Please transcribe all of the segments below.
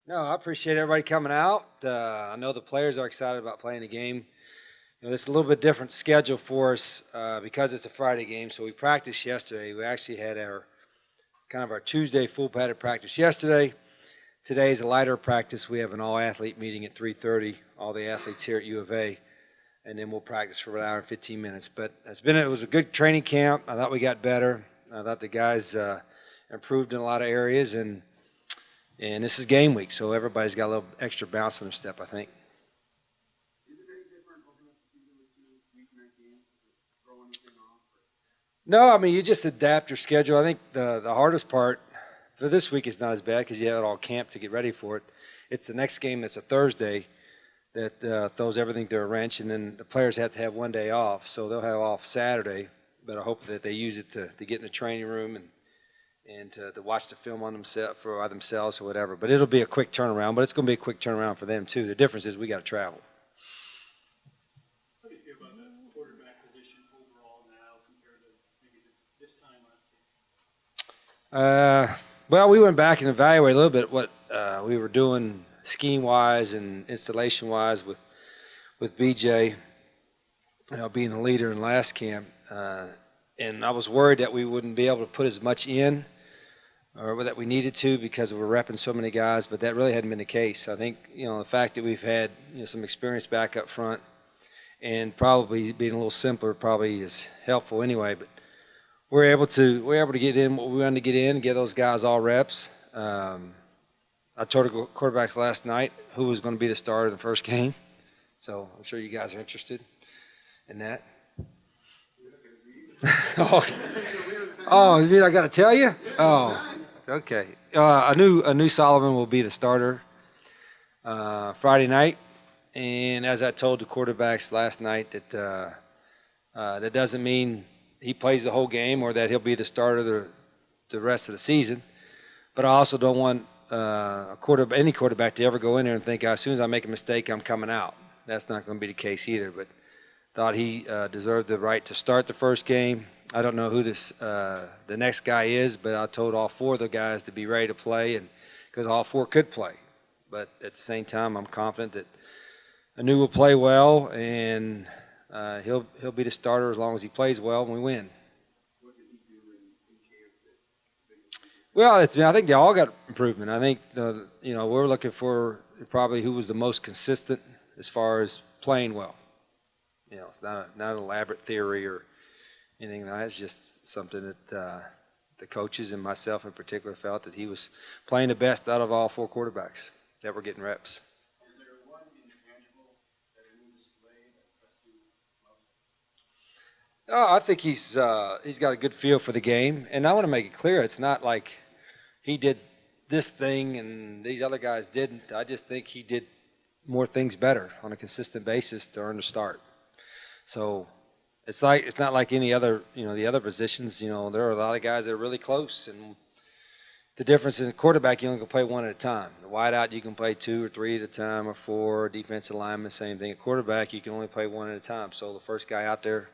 No, I appreciate everybody coming out. I know the players are excited about playing the game. It's a little bit different schedule for us because it's a Friday game. So we practiced yesterday. We actually had our Tuesday full padded practice yesterday. Today is a lighter practice. We have an all-athlete meeting at 3:30. All the athletes here at U of A, and then we'll practice for an hour and 15 minutes. But it was a good training camp. I thought we got better. I thought the guys improved in a lot of areas, and this is game week, so everybody's got a little extra bounce in their step, I think. Is it any different opening up the season with two weeknight games? Does it throw anything off? No, I mean, you just adapt your schedule. I think the hardest part for this week is not as bad because you have it all camped to get ready for it. It's the next game that's a Thursday that throws everything through a wrench, and then the players have to have one day off, so they'll have off Saturday, but I hope that they use it to get in the training room and to watch the film on themselves or whatever. But it'll be a quick turnaround, but it's going to be a quick turnaround for them too. The difference is we got to travel. How do you feel about the quarterback position overall now compared to maybe this time last year? Well, we went back and evaluated a little bit what we were doing scheme-wise and installation-wise with BJ being the leader in last camp. And I was worried that we wouldn't be able to put as much in or that we needed to because we're repping so many guys, but that really hadn't been the case. I think, the fact that we've had some experience back up front and probably being a little simpler probably is helpful anyway. But we're able to get in what we wanted to get in, get those guys all reps. I told the quarterbacks last night who was going to be the starter in the first game, so I'm sure you guys are interested in that. Oh, you mean I got to tell you? Oh, okay. I knew Solomon will be the starter Friday night, and as I told the quarterbacks last night, that doesn't mean he plays the whole game or that he'll be the starter the rest of the season. But I also don't want any quarterback to ever go in there and think as soon as I make a mistake, I'm coming out. That's not going to be the case either. But thought he deserved the right to start the first game. I don't know who the next guy is, but I told all four of the guys to be ready to play, and because all four could play. But at the same time, I'm confident that Anu will play well, and he'll be the starter as long as he plays well and we win. What did he do in camp? Well, I think they all got improvement. I think we're looking for probably who was the most consistent as far as playing well. It's not an elaborate theory or anything like that. It's just something that the coaches and myself in particular felt that he was playing the best out of all four quarterbacks that were getting reps. Is there one intangible that Anu displayed that impressed you most? Oh, I think he's got a good feel for the game, and I want to make it clear it's not like he did this thing and these other guys didn't. I just think he did more things better on a consistent basis to earn the start. So it's not like any other, the other positions, there are a lot of guys that are really close, and the difference in quarterback, you only can play one at a time. The wideout, you can play two or three at a time or four. Defensive lineman, same thing. At quarterback, you can only play one at a time. So the first guy out there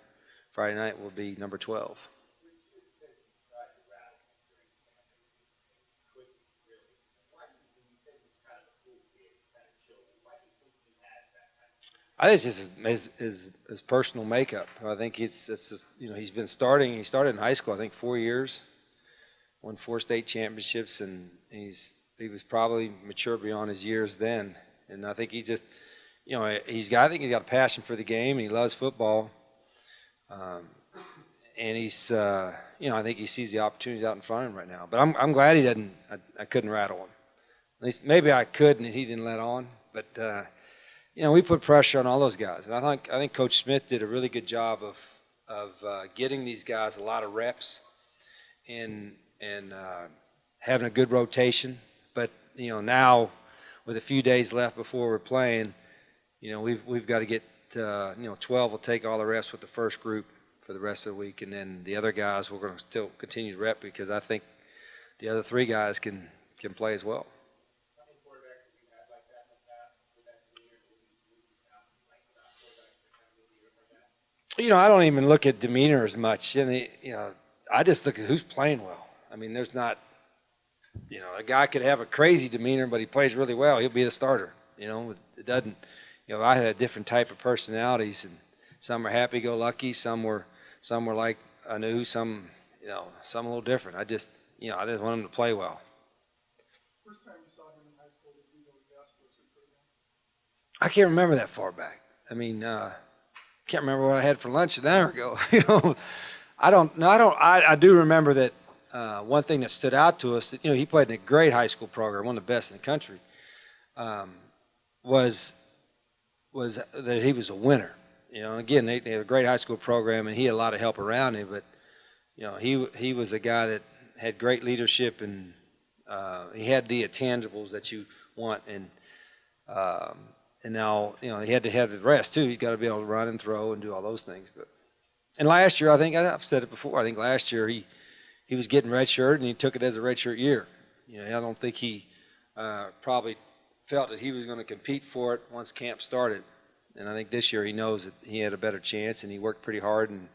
Friday night will be number 12. I think it's just his personal makeup. I think it's just, he's been starting. He started in high school, I think 4 years, won 4 state championships, and he was probably mature beyond his years then. And I think he just, I think he's got a passion for the game, and he loves football. And he's, I think he sees the opportunities out in front of him right now. But I'm glad he doesn't. I couldn't rattle him. At least maybe I could, and he didn't let on. But we put pressure on all those guys, and I think Coach Smith did a really good job of getting these guys a lot of reps and having a good rotation. But now with a few days left before we're playing, we've got to get 12 will take all the reps with the first group for the rest of the week, and then the other guys we're going to still continue to rep because I think the other 3 guys can play as well. I don't even look at demeanor as much. I just look at who's playing well. I mean, there's not A guy could have a crazy demeanor, but he plays really well. He'll be the starter. It doesn't. I had a different type of personalities, and some are happy-go-lucky, some were like I knew, some some a little different. I just want him to play well. First time you saw him in high school, did you know yes was your program? I can't remember that far back. I mean, can't remember what I had for lunch an hour ago. I don't. No, I don't. I do remember that one thing that stood out to us that he played in a great high school program, one of the best in the country. Was that he was a winner. And again, they had a great high school program, and he had a lot of help around him. But he was a guy that had great leadership, and he had the intangibles that you want. And now he had to have the rest too. He's got to be able to run and throw and do all those things. And last year, I think I've said it before. I think last year he was getting redshirt, and he took it as a redshirt year. I don't think he probably felt that he was going to compete for it once camp started. And I think this year he knows that he had a better chance, and he worked pretty hard. And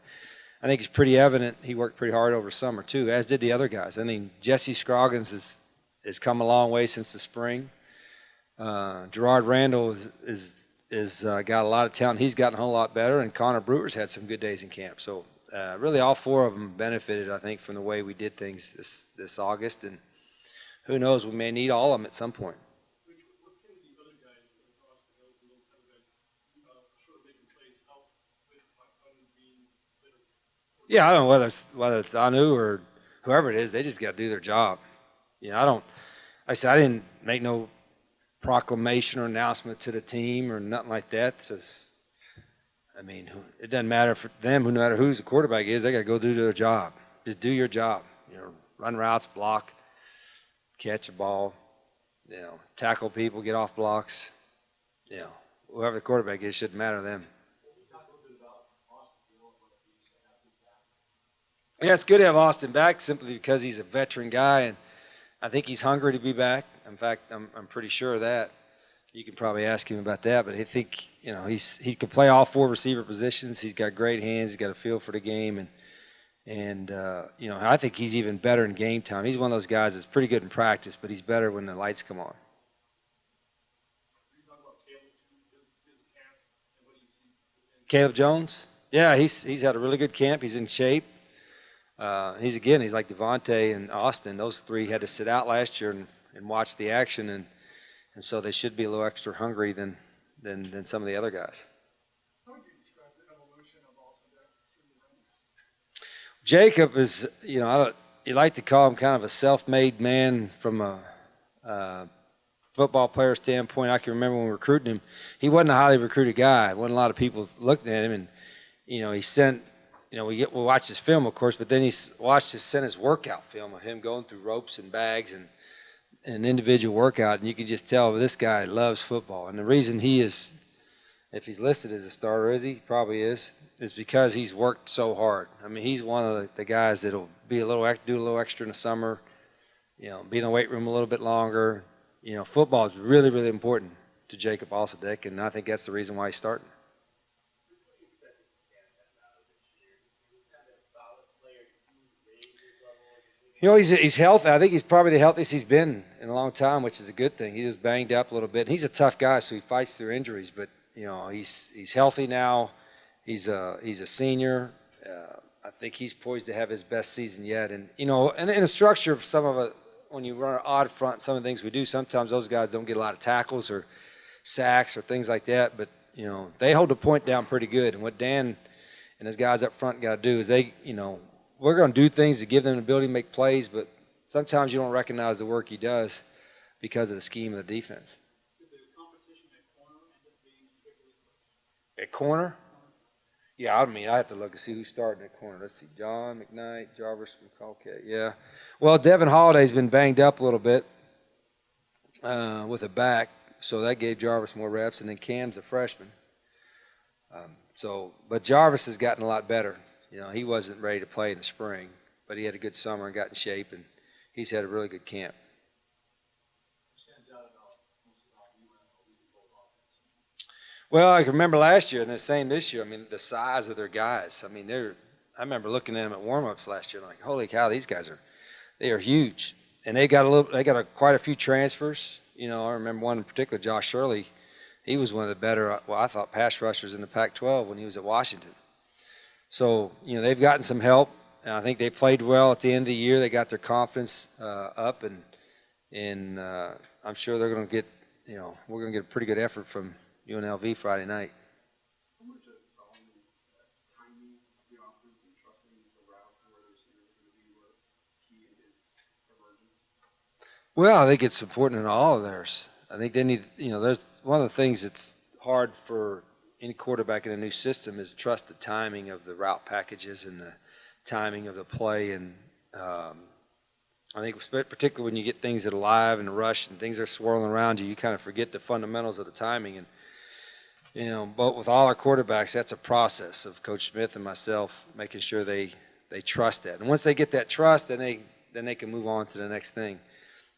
I think it's pretty evident he worked pretty hard over summer too, as did the other guys. I mean, Jesse Scroggins has come a long way since the spring. Gerard Randall is got a lot of talent. He's gotten a whole lot better, and Connor Brewer's had some good days in camp. So really all four of them benefited, I think, from the way we did things this August. And who knows, we may need all of them at some point. What can the other guys across the hills and those kind of guys, short of making plays, help with being better? Yeah, I don't know whether it's Anu or whoever it is. They just got to do their job. Like I said, I didn't make no proclamation or announcement to the team or nothing like that. It's just, it doesn't matter for them. No matter who's the quarterback is, they got to go do their job. Just do your job. Run routes, block, catch a ball, tackle people, get off blocks. Whoever the quarterback is, shouldn't matter to them. Yeah, it's good to have Austin back simply because he's a veteran guy, and I think he's hungry to be back. In fact, I'm pretty sure of that. You can probably ask him about that, but I think he can play all four receiver positions. He's got great hands. He's got a feel for the game, and I think he's even better in game time. He's one of those guys that's pretty good in practice, but he's better when the lights come on. Caleb Jones, yeah, he's had a really good camp. He's in shape. He's like Devontae and Austin. Those three had to sit out last year and watch the action, and so they should be a little extra hungry than some of the other guys. How would you describe the evolution of Austin through the ranks? Jacob is, you like to call him kind of a self-made man from a football player standpoint. I can remember when we were recruiting him, he wasn't a highly recruited guy. Wasn't a lot of people looking at him, and he sent. We watched his film, of course, but then he sent his workout film of him going through ropes and bags and an individual workout, and you could just tell this guy loves football. And the reason he is, if he's listed as a starter, he probably is because he's worked so hard. He's one of the guys that'll do a little extra in the summer, be in the weight room a little bit longer. Football is really, really important to Jacob Alsadek, and I think that's the reason why he's starting. He's healthy. I think he's probably the healthiest he's been in a long time, which is a good thing. He was banged up a little bit. He's a tough guy, so he fights through injuries. But he's healthy now. He's a senior. I think he's poised to have his best season yet. And in the structure of some of it, when you run an odd front, some of the things we do, sometimes those guys don't get a lot of tackles or sacks or things like that. But they hold the point down pretty good. And what Dan and his guys up front got to do is we're going to do things to give them the ability to make plays, but sometimes you don't recognize the work he does because of the scheme of the defense. Did the competition at corner end up being particularly close? At corner? Yeah, I have to look and see who's starting at corner. Let's see, John McKnight, Jarvis McCulkey. Yeah. Well, Devin Holiday's been banged up a little bit with a back, so that gave Jarvis more reps, and then Cam's a freshman. But Jarvis has gotten a lot better. He wasn't ready to play in the spring, but he had a good summer and got in shape, and he's had a really good camp. Well, I can remember last year and the same this year. The size of their guys. I remember looking at them at warm-ups last year and like, holy cow, these guys they are huge. and they got quite a few transfers. You know, I remember one in particular, Josh Shirley. He was one of the better, well, I thought, pass rushers in the Pac-12 when he was at Washington. So, you know, they've gotten some help. And I think they played well at the end of the year. They got their confidence up, and I'm sure they're going to get, you know, we're going to get a pretty good effort from UNLV Friday night. How much of Solomon's timing of the offense and trusting the routes and where the receivers are going to be were key in his emergence? Well, I think it's important in all of theirs. I think they need, you know, there's one of the things that's hard for any quarterback in a new system is trust the timing of the route packages and the timing of the play. And I think particularly when you get things that are live and rush and things are swirling around you, you kind of forget the fundamentals of the timing. And, you know, but with all our quarterbacks, that's a process of Coach Smith and myself making sure they trust that. And once they get that trust, then they can move on to the next thing.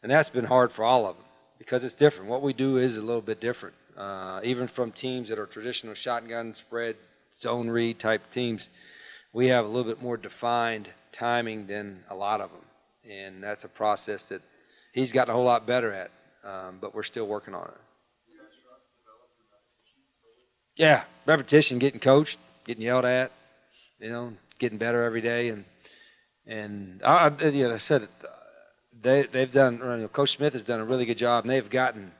And that's been hard for all of them because it's different. What we do is a little bit different. Even from teams that are traditional shotgun spread, zone read type teams, we have a little bit more defined timing than a lot of them. And that's a process that he's gotten a whole lot better at, but we're still working on it. Yeah, repetition, getting coached, getting yelled at, you know, getting better every day. And you know, I said they've done, you know, Coach Smith has done a really good job, and they've gotten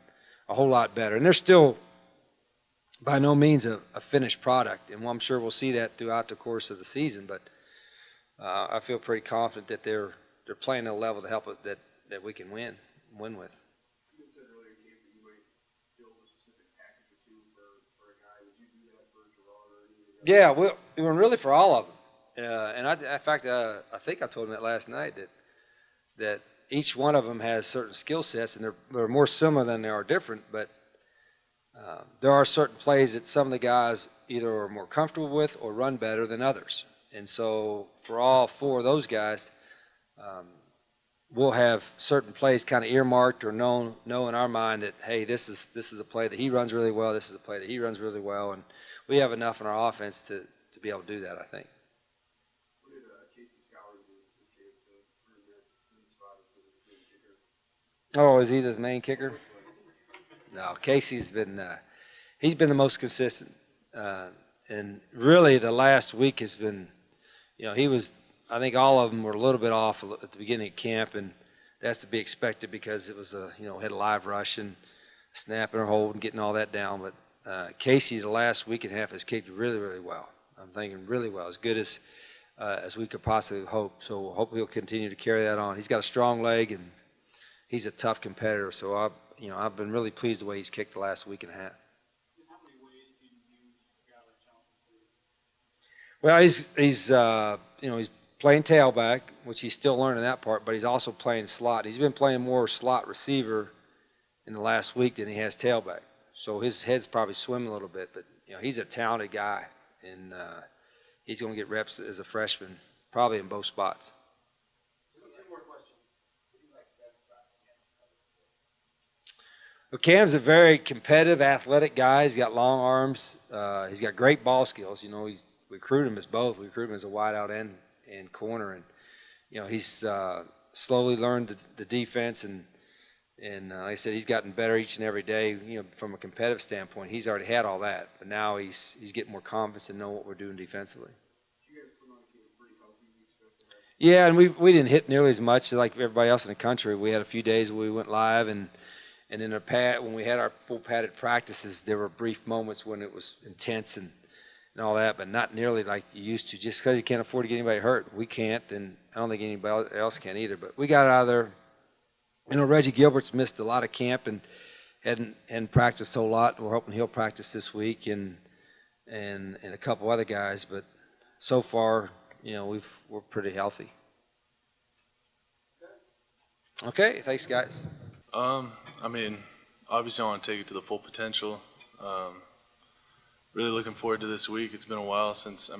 a whole lot better. And they're still by no means a finished product, and I'm sure we'll see that throughout the course of the season. But I feel pretty confident that they're playing at a level to help it that we can win with. You had said earlier, Gabe, that you might build a specific package or two for a guy. Would you do that for Gerard or any of the Yeah, we're really for all of them. And in fact, I think I told him that last night that each one of them has certain skill sets, and they're more similar than they are different. But there are certain plays that some of the guys either are more comfortable with or run better than others. And so for all four of those guys, we'll have certain plays kind of earmarked or know in our mind that, hey, this is a play that he runs really well. This is a play that he runs really well, and we have enough in our offense to be able to do that, I think. What did Casey Schouler do this game to earn that win spot as the main kicker? Oh, is he the main kicker? No, Casey's been he's been the most consistent, and really the last week has been, you know, he was. I think all of them were a little bit off at the beginning of camp, and that's to be expected because it was had a live rush and snapping or holding, getting all that down. But Casey, the last week and a half, has kicked really, really well. I'm thinking really well, as good as we could possibly hope. So hope he'll continue to carry that on. He's got a strong leg, and he's a tough competitor. So I've been really pleased the way he's kicked the last week and a half. In how many ways do you use a guy like Jonathan? Well, he's playing tailback, which he's still learning that part, but he's also playing slot. He's been playing more slot receiver in the last week than he has tailback. So his head's probably swimming a little bit, but he's a talented guy, and he's going to get reps as a freshman, probably in both spots. Two more questions. What do you like best about Cam's? Well, Cam's a very competitive, athletic guy. He's got long arms. He's got great ball skills. We recruit him as both. We recruit him as a wideout and corner, and he's slowly learned the defense, and like I said, he's gotten better each and every day. From a competitive standpoint, he's already had all that, but now he's getting more confidence and know what we're doing defensively. You guys come out and get pretty healthy. You expect that? Yeah, and we didn't hit nearly as much like everybody else in the country. We had a few days where we went live, and in our when we had our full padded practices, there were brief moments when it was intense and all that, but not nearly like you used to. Just because you can't afford to get anybody hurt, we can't, and I don't think anybody else can either. But we got out of there. Reggie Gilbert's missed a lot of camp and hadn't practiced a whole lot. We're hoping he'll practice this week, and a couple other guys. But so far, we're pretty healthy. Okay, thanks, guys. Obviously I want to take it to the full potential. Really looking forward to this week. It's been a while since, I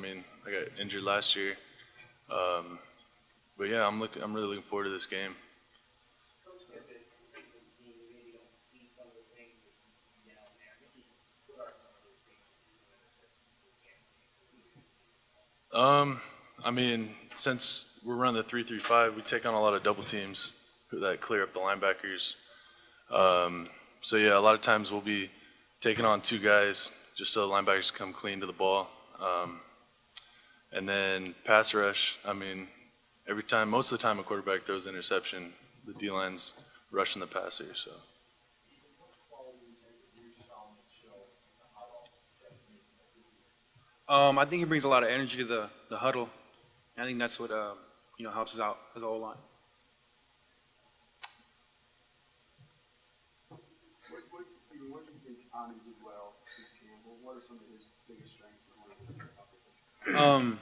got injured last year. But yeah, I'm really looking forward to this game. Coach said that this team maybe don't see some of the things that you see down there. Maybe what are some of those things that you can't see? Since we're running the 3-3-5, we take on a lot of double teams. that clear up the linebackers. So yeah, a lot of times we'll be taking on 2 guys just so the linebackers come clean to the ball. And then pass rush, I mean, most of the time a quarterback throws an interception, the D-line's rushing the passer, so. I think he brings a lot of energy to the huddle. I think that's what helps us out as a whole line. Steven, what do you think Ani did well this camp? What are some of his biggest strengths and what are his toughest?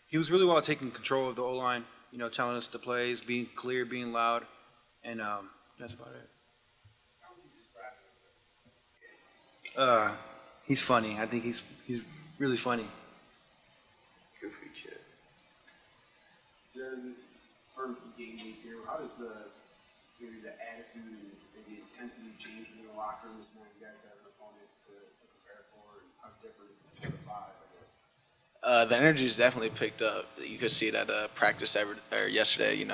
He was really well at taking control of the O line. Telling us the plays, being clear, being loud, and that's about it. He's funny. I think he's really funny. Goofy kid. Jared, in terms of game week here, how does maybe the attitude and the intensity change in the locker room when you guys have an opponent to prepare for, and how different is the vibe, I guess? The energy is definitely picked up. You could see it at practice yesterday.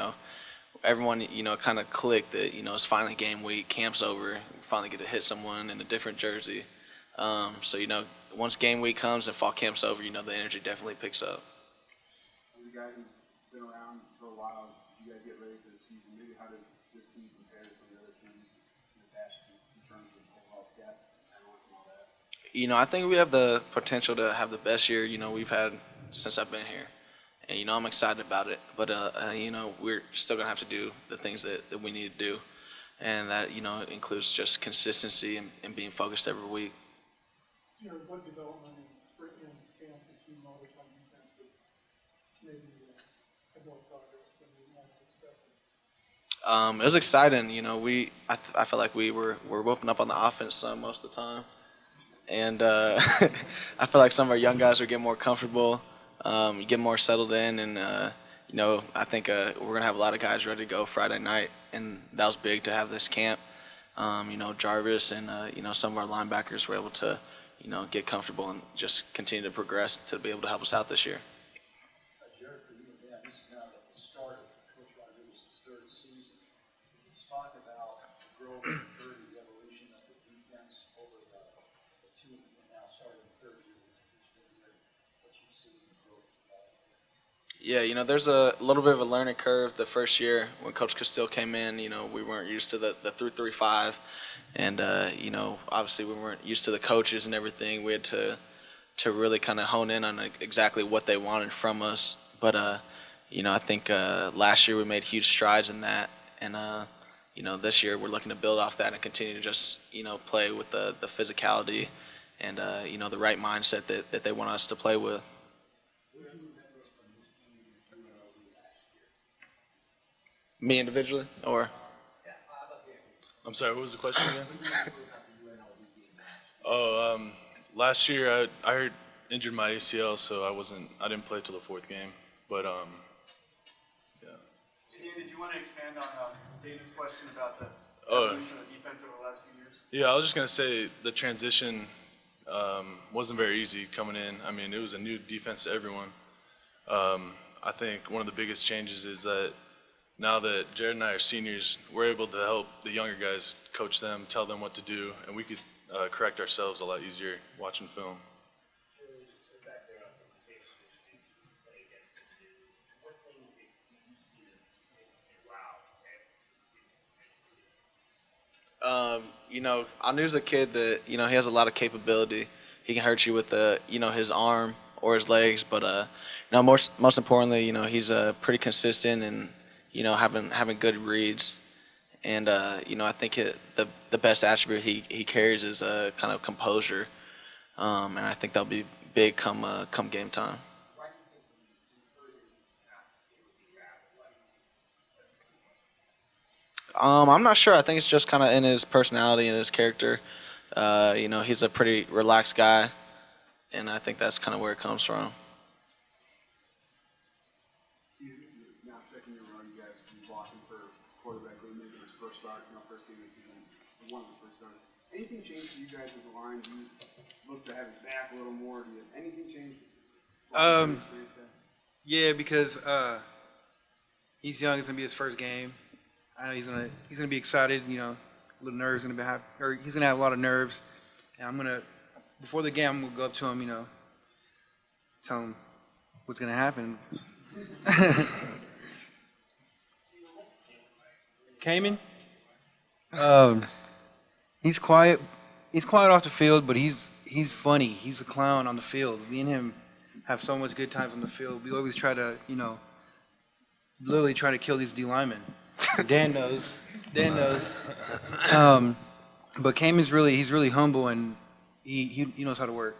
Everyone kind of clicked that it's finally game week, camp's over, we finally get to hit someone in a different jersey. So once game week comes and fall camp's over, the energy definitely picks up. As a guy who's been around for a while, you guys get ready for the season. Maybe how does this team compare to some of the other teams in the past just in terms of overall depth and all that? I think we have the potential to have the best year we've had since I've been here, and I'm excited about it. But we're still gonna have to do the things that we need to do, and that includes just consistency and being focused every week. What development in camp that you noticed on defense that maybe had more progress than you might have expected? It was exciting. I felt like we're whooping up on the offense most of the time, and I feel like some of our young guys are getting more comfortable, get more settled in, and I think we're gonna have a lot of guys ready to go Friday night, and that was big to have this camp. Jarvis and some of our linebackers were able to get comfortable and just continue to progress to be able to help us out this year. Jared, for you again, this is now the start of Coach Rodriguez's third season. Can you just talk about the growth and maturity, the evolution of the defense over the 2 and now starting the third year? What you see in the growth of that? Yeah, there's a little bit of a learning curve the first year when Coach Castile came in. We weren't used to the 3-3-5, and obviously we weren't used to the coaches and everything. We had to really kind of hone in on exactly what they wanted from us. But I think last year we made huge strides in that, and this year we're looking to build off that and continue to just play with the physicality and the right mindset that they want us to play with. Me individually, or? I'm sorry, what was the question again? Last year I injured my ACL, so I didn't play till the 4th game. But yeah. Dan, did you want to expand on David's question about the Oh. evolution of defense over the last few years? Yeah, I was just gonna say the transition wasn't very easy coming in. I mean, it was a new defense to everyone. I think one of the biggest changes is that now that Jared and I are seniors, we're able to help the younger guys, coach them, tell them what to do, and we could correct ourselves a lot easier watching film. Anu's a kid that he has a lot of capability. He can hurt you with his arm or his legs, but most importantly, he's pretty consistent and having good reads. And I think the best attribute he carries is kind of composure, and I think that'll be big come game time. I'm not sure. I think it's just kind of in his personality and his character. He's a pretty relaxed guy, and I think that's kind of where it comes from. Steve, this is now second year running, you guys have been blocking for quarterback, maybe his first start, first game of the season, one of his first starts. Anything changed for you guys as a line? Do you look to have his back a little more? Do you have anything changed? Yeah, because he's young. It's gonna be his first game. I know he's gonna be excited. You know, a little nerves gonna he's gonna have a lot of nerves. And before the game, I'm gonna go up to him. You know, tell him what's gonna happen. Cayman. He's quiet. He's quiet off the field, but he's funny. He's a clown on the field. Me and him have so much good times on the field. We always try to, literally try to kill these D linemen. Dan knows. Dan knows. But Cayman's he's really humble, and he knows how to work.